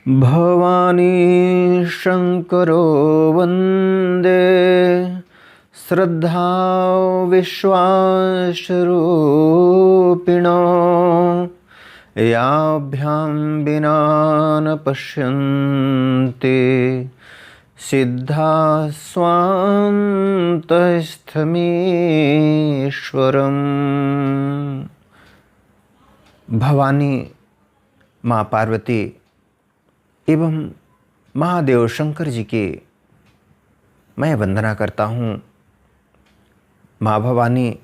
भवानी शंकरो वंदे श्रद्धा विश्वासरूपिणो याभ्यां विना न पश्यन्ति सिद्धा स्वान्तस्थमीश्वरम्। भवानी माँ पार्वती एवं महादेव शंकर जी की मैं वंदना करता हूँ। माँ भवानी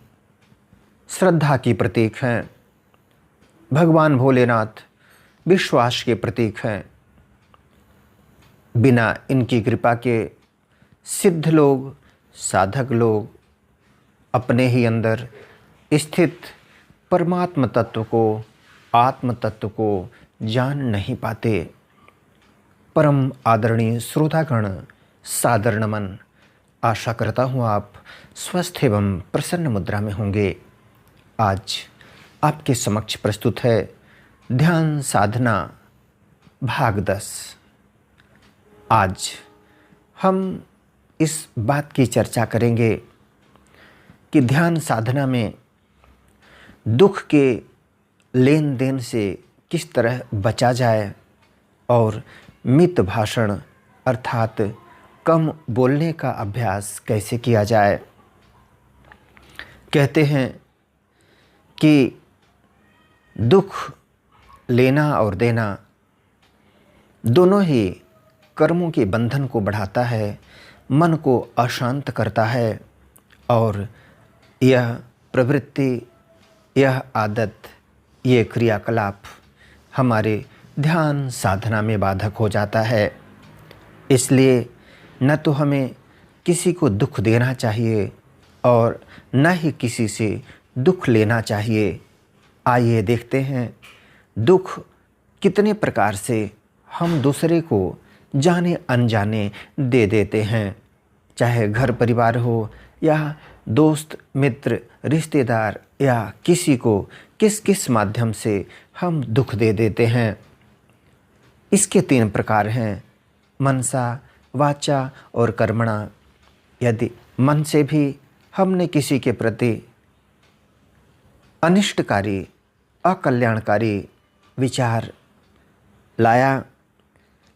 श्रद्धा की प्रतीक हैं, भगवान भोलेनाथ विश्वास के प्रतीक हैं। बिना इनकी कृपा के सिद्ध लोग, साधक लोग अपने ही अंदर स्थित परमात्म तत्व को, आत्म तत्व को जान नहीं पाते। परम आदरणीय श्रोतागण, सादर नमन। आशा करता हूँ आप स्वस्थ एवं प्रसन्न मुद्रा में होंगे। आज आपके समक्ष प्रस्तुत है ध्यान साधना भाग 10। आज हम इस बात की चर्चा करेंगे कि ध्यान साधना में दुख के लेन देन से किस तरह बचा जाए और मित भाषण अर्थात कम बोलने का अभ्यास कैसे किया जाए। कहते हैं कि दुख लेना और देना दोनों ही कर्मों के बंधन को बढ़ाता है, मन को अशांत करता है और यह प्रवृत्ति, यह आदत, ये क्रियाकलाप हमारे ध्यान साधना में बाधक हो जाता है। इसलिए न तो हमें किसी को दुख देना चाहिए और न ही किसी से दुख लेना चाहिए। आइए देखते हैं दुख कितने प्रकार से हम दूसरे को जाने अनजाने दे देते हैं, चाहे घर परिवार हो या दोस्त मित्र रिश्तेदार या किसी को किस किस माध्यम से हम दुख दे देते हैं। इसके 3 प्रकार हैं, मनसा, वाचा और कर्मणा। यदि मन से भी हमने किसी के प्रति अनिष्टकारी, अकल्याणकारी विचार लाया,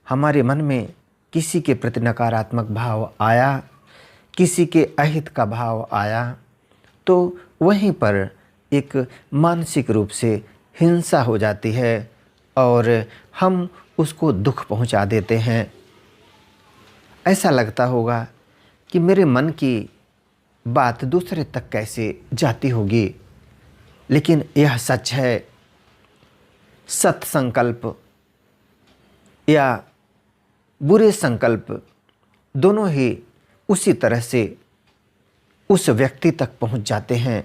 हमारे मन में किसी के प्रति नकारात्मक भाव आया, किसी के अहित का भाव आया, तो वहीं पर एक मानसिक रूप से हिंसा हो जाती है और हम उसको दुख पहुंचा देते हैं। ऐसा लगता होगा कि मेरे मन की बात दूसरे तक कैसे जाती होगी, लेकिन यह सच है। सत्संकल्प या बुरे संकल्प दोनों ही उसी तरह से उस व्यक्ति तक पहुंच जाते हैं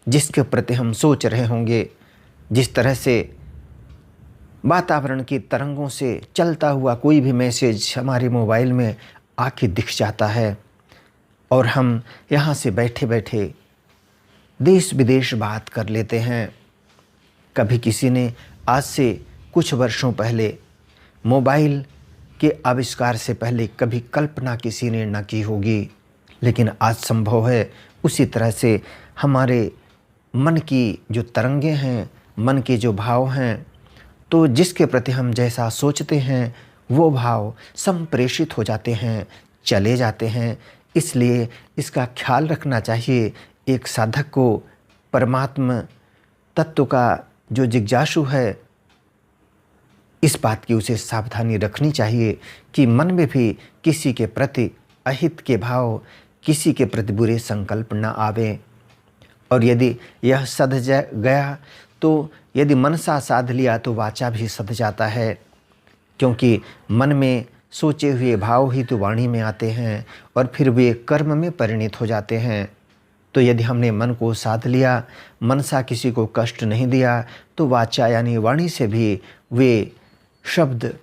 जिसके प्रति हम सोच रहे होंगे। जिस तरह से वातावरण की तरंगों से चलता हुआ कोई भी मैसेज हमारे मोबाइल में आके दिख जाता है और हम यहाँ से बैठे बैठे देश विदेश बात कर लेते हैं। कभी किसी ने आज से कुछ वर्षों पहले मोबाइल के आविष्कार से पहले कभी कल्पना किसी ने न की होगी, लेकिन आज संभव है। उसी तरह से हमारे मन की जो तरंगे हैं, मन के जो भाव हैं, तो जिसके प्रति हम जैसा सोचते हैं वो भाव संप्रेषित हो जाते हैं, चले जाते हैं। इसलिए इसका ख्याल रखना चाहिए। एक साधक को परमात्म तत्व का जो जिज्ञासु है, इस बात की उसे सावधानी रखनी चाहिए कि मन में भी किसी के प्रति अहित के भाव, किसी के प्रति बुरे संकल्प न आवे। और यदि यह सध गया तो यदि मनसा साध लिया तो वाचा भी सध जाता है, क्योंकि मन में सोचे हुए भाव ही तो वाणी में आते हैं और फिर वे कर्म में परिणत हो जाते हैं। तो यदि हमने मन को साध लिया, मनसा किसी को कष्ट नहीं दिया, तो वाचा यानी वाणी से भी वे शब्द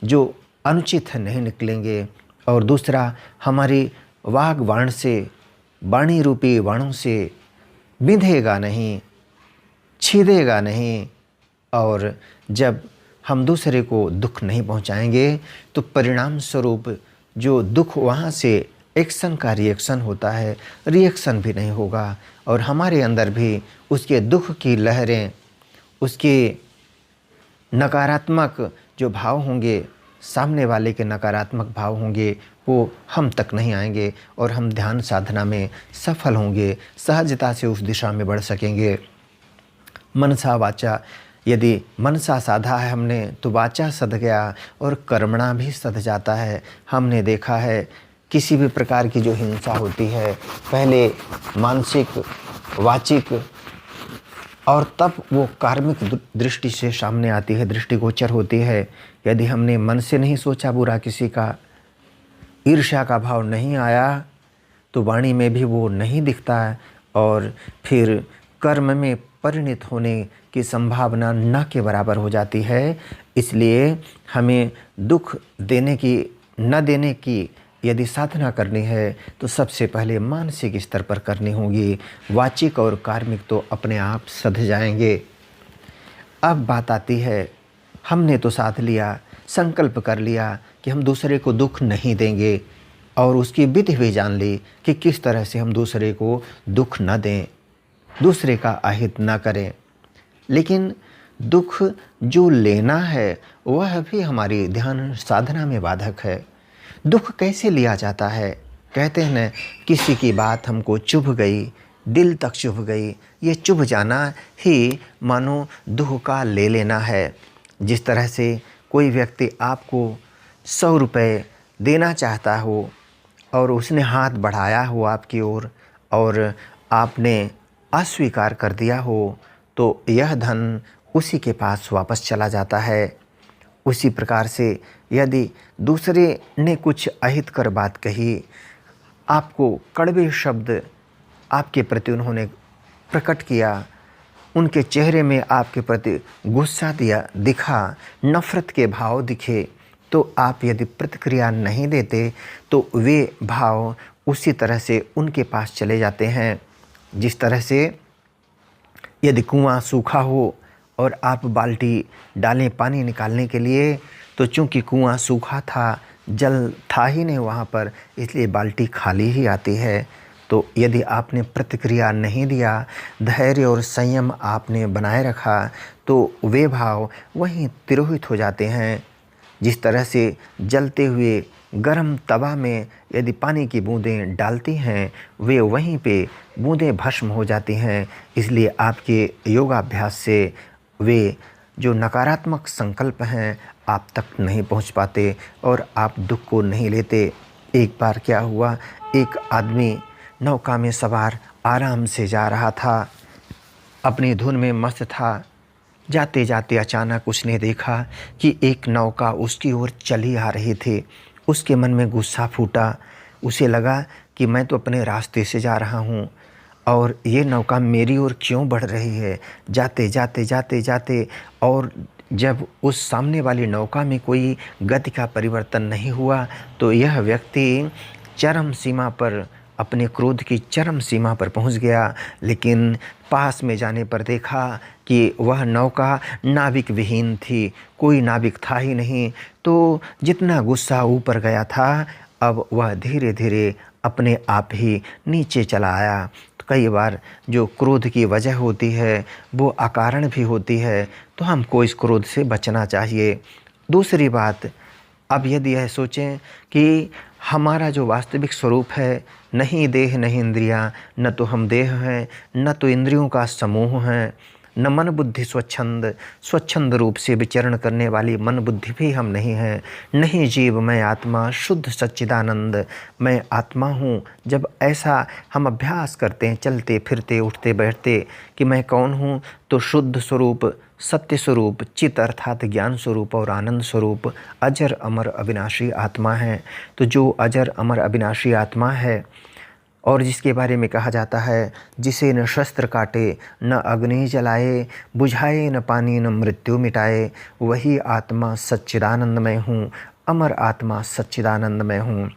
जो अनुचित है नहीं निकलेंगे। और दूसरा, हमारी वाग वाण से, वाणी रूपी वाणों से बिंधेगा नहीं, छेदेगा नहीं। और जब हम दूसरे को दुख नहीं पहुंचाएंगे तो परिणाम स्वरूप जो दुख वहाँ से एक्शन का रिएक्शन होता है, रिएक्शन भी नहीं होगा और हमारे अंदर भी उसके दुख की लहरें, उसके नकारात्मक जो भाव होंगे, सामने वाले के नकारात्मक भाव होंगे, वो हम तक नहीं आएंगे और हम ध्यान साधना में सफल होंगे, सहजता से उस दिशा में बढ़ सकेंगे। मनसा वाचा, यदि मनसा साधा है हमने तो वाचा सध गया और कर्मणा भी सध जाता है। हमने देखा है किसी भी प्रकार की जो हिंसा होती है, पहले मानसिक, वाचिक और तब वो कार्मिक दृष्टि से सामने आती है, दृष्टिगोचर होती है। यदि हमने मन से नहीं सोचा बुरा किसी का, ईर्ष्या का भाव नहीं आया, तो वाणी में भी वो नहीं दिखता है और फिर कर्म में परिणत होने की संभावना न के बराबर हो जाती है। इसलिए हमें दुख देने की, न देने की यदि साधना करनी है तो सबसे पहले मानसिक स्तर पर करनी होगी। वाचिक और कार्मिक तो अपने आप सध जाएंगे। अब बात आती है, हमने तो साध लिया, संकल्प कर लिया कि हम दूसरे को दुख नहीं देंगे और उसकी विधि भी जान ली कि किस तरह से हम दूसरे को दुख न दें, दूसरे का अहित न करें। लेकिन दुख जो लेना है वह भी हमारी ध्यान साधना में बाधक है। दुख कैसे लिया जाता है? कहते हैं न, किसी की बात हमको चुभ गई, दिल तक चुभ गई, ये चुभ जाना ही मानो दुख का ले लेना है। जिस तरह से कोई व्यक्ति आपको 100 रुपये देना चाहता हो और उसने हाथ बढ़ाया हो आपकी ओर और आपने अस्वीकार कर दिया हो, तो यह धन उसी के पास वापस चला जाता है। उसी प्रकार से यदि दूसरे ने कुछ अहित कर बात कही, आपको कड़वे शब्द आपके प्रति उन्होंने प्रकट किया, उनके चेहरे में आपके प्रति गुस्सा दिखा, नफ़रत के भाव दिखे, तो आप यदि प्रतिक्रिया नहीं देते तो वे भाव उसी तरह से उनके पास चले जाते हैं। जिस तरह से यदि कुआं सूखा हो और आप बाल्टी डालें पानी निकालने के लिए, तो चूंकि कुआं सूखा था, जल था ही नहीं वहाँ पर, इसलिए बाल्टी खाली ही आती है। तो यदि आपने प्रतिक्रिया नहीं दिया, धैर्य और संयम आपने बनाए रखा, तो वे भाव वहीं तिरोहित हो जाते हैं। जिस तरह से जलते हुए गर्म तवा में यदि पानी की बूंदें डालती हैं, वे वहीं पे बूंदें भस्म हो जाती हैं। इसलिए आपके योगाभ्यास से वे जो नकारात्मक संकल्प हैं आप तक नहीं पहुंच पाते और आप दुख को नहीं लेते। एक बार क्या हुआ, एक आदमी नौका में सवार आराम से जा रहा था, अपनी धुन में मस्त था। जाते जाते अचानक उसने देखा कि एक नौका उसकी ओर चली आ रही थी। उसके मन में गुस्सा फूटा। उसे लगा कि मैं तो अपने रास्ते से जा रहा हूँ और ये नौका मेरी ओर क्यों बढ़ रही है। जाते जाते जाते जाते और जब उस सामने वाली नौका में कोई गति का परिवर्तन नहीं हुआ, तो यह व्यक्ति चरम सीमा पर, अपने क्रोध की चरम सीमा पर पहुंच गया। लेकिन पास में जाने पर देखा कि वह नौका नाविक विहीन थी, कोई नाविक था ही नहीं। तो जितना गुस्सा ऊपर गया था, अब वह धीरे धीरे अपने आप ही नीचे चला आया। तो कई बार जो क्रोध की वजह होती है वो अकारण भी होती है, तो हमको इस क्रोध से बचना चाहिए। दूसरी बात, अब यदि यह सोचें कि हमारा जो वास्तविक स्वरूप है, नहीं देह नहीं इंद्रियां, न तो हम देह हैं, न तो इंद्रियों का समूह हैं, न मन बुद्धि स्वच्छंद रूप से विचरण करने वाली मन बुद्धि भी हम नहीं हैं। नहीं जीव मैं आत्मा शुद्ध सच्चिदानंद, मैं आत्मा हूँ। जब ऐसा हम अभ्यास करते हैं, चलते फिरते उठते बैठते, कि मैं कौन हूँ, तो शुद्ध स्वरूप, सत्य स्वरूप, चित अर्थात ज्ञान स्वरूप और आनंद स्वरूप अजर अमर अविनाशी आत्मा है। तो जो अजर अमर अविनाशी आत्मा है और जिसके बारे में कहा जाता है, जिसे न शस्त्र काटे न अग्नि जलाए, बुझाए न पानी न मृत्यु मिटाए, वही आत्मा सच्चिदानंदमय हूँ, अमर आत्मा सच्चिदानंदमय हूँ।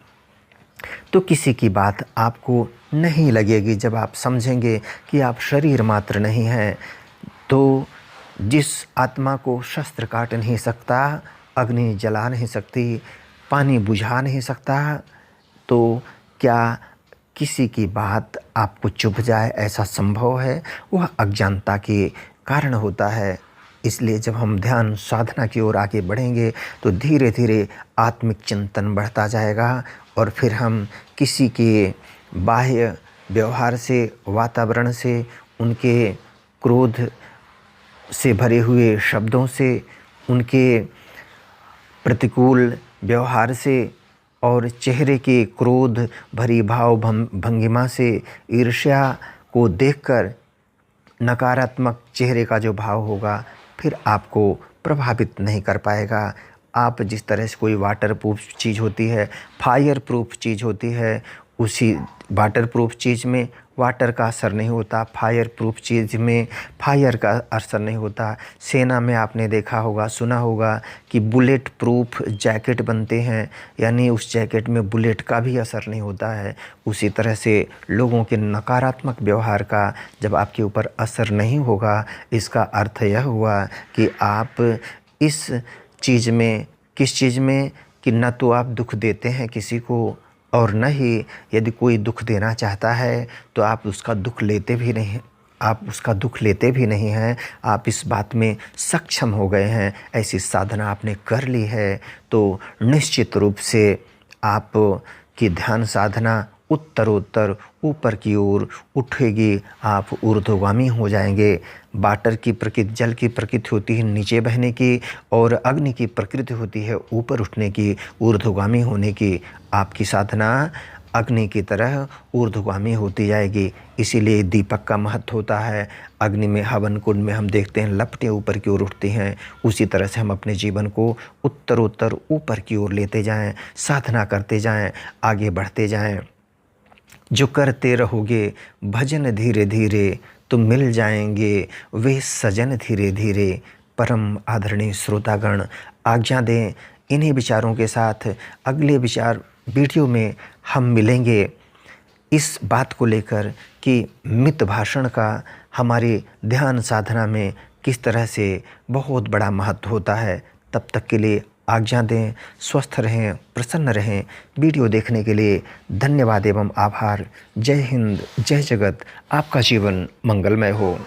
तो किसी की बात आपको नहीं लगेगी जब आप समझेंगे कि आप शरीर मात्र नहीं हैं। तो जिस आत्मा को शस्त्र काट नहीं सकता, अग्नि जला नहीं सकती, पानी बुझा नहीं सकता, तो क्या किसी की बात आपको चुभ जाए ऐसा संभव है? वह अज्ञानता के कारण होता है। इसलिए जब हम ध्यान साधना की ओर आगे बढ़ेंगे तो धीरे धीरे आत्मिक चिंतन बढ़ता जाएगा और फिर हम किसी के बाह्य व्यवहार से, वातावरण से, उनके क्रोध से भरे हुए शब्दों से, उनके प्रतिकूल व्यवहार से और चेहरे के क्रोध भरी भाव भंगिमा से, ईर्ष्या को देखकर नकारात्मक चेहरे का जो भाव होगा फिर आपको प्रभावित नहीं कर पाएगा। आप जिस तरह से कोई वाटर प्रूफ चीज़ होती है, फायर प्रूफ चीज़ होती है, उसी वाटर प्रूफ चीज़ में वाटर का असर नहीं होता, फायर प्रूफ चीज़ में फायर का असर नहीं होता। सेना में आपने देखा होगा, सुना होगा कि बुलेट प्रूफ जैकेट बनते हैं, यानी उस जैकेट में बुलेट का भी असर नहीं होता है। उसी तरह से लोगों के नकारात्मक व्यवहार का जब आपके ऊपर असर नहीं होगा, इसका अर्थ यह हुआ कि आप इस चीज़ में, किस चीज़ में, कि न तो आप दुख देते हैं किसी को, और न ही यदि कोई दुख देना चाहता है तो आप उसका दुख लेते भी नहीं, हैं। आप इस बात में सक्षम हो गए हैं, ऐसी साधना आपने कर ली है तो निश्चित रूप से आप की ध्यान साधना उत्तरोत्तर ऊपर की ओर उठेगी, आप ऊर्ध्वगामी हो जाएंगे। वाटर की प्रकृति, जल की प्रकृति होती है नीचे बहने की, और अग्नि की प्रकृति होती है ऊपर उठने की, ऊर्ध्वगामी होने की। आपकी साधना अग्नि की तरह ऊर्ध्वगामी होती जाएगी। इसीलिए दीपक का महत्व होता है। अग्नि में, हवन कुंड में हम देखते हैं लपटें ऊपर की ओर उठती हैं। उसी तरह से हम अपने जीवन को उत्तरोत्तर ऊपर की ओर लेते जाएं, साधना करते जाएं, आगे बढ़ते जाएं। जो करते रहोगे भजन धीरे धीरे तो मिल जाएंगे वे सजन धीरे धीरे। परम आदरणीय श्रोतागण, आज्ञा दें। इन्हीं विचारों के साथ अगले वीडियो में हम मिलेंगे, इस बात को लेकर कि मित भाषण का हमारी ध्यान साधना में किस तरह से बहुत बड़ा महत्व होता है। तब तक के लिए आज्ञा दें। स्वस्थ रहें, प्रसन्न रहें। वीडियो देखने के लिए धन्यवाद एवं आभार। जय हिंद, जय जगत। आपका जीवन मंगलमय हो।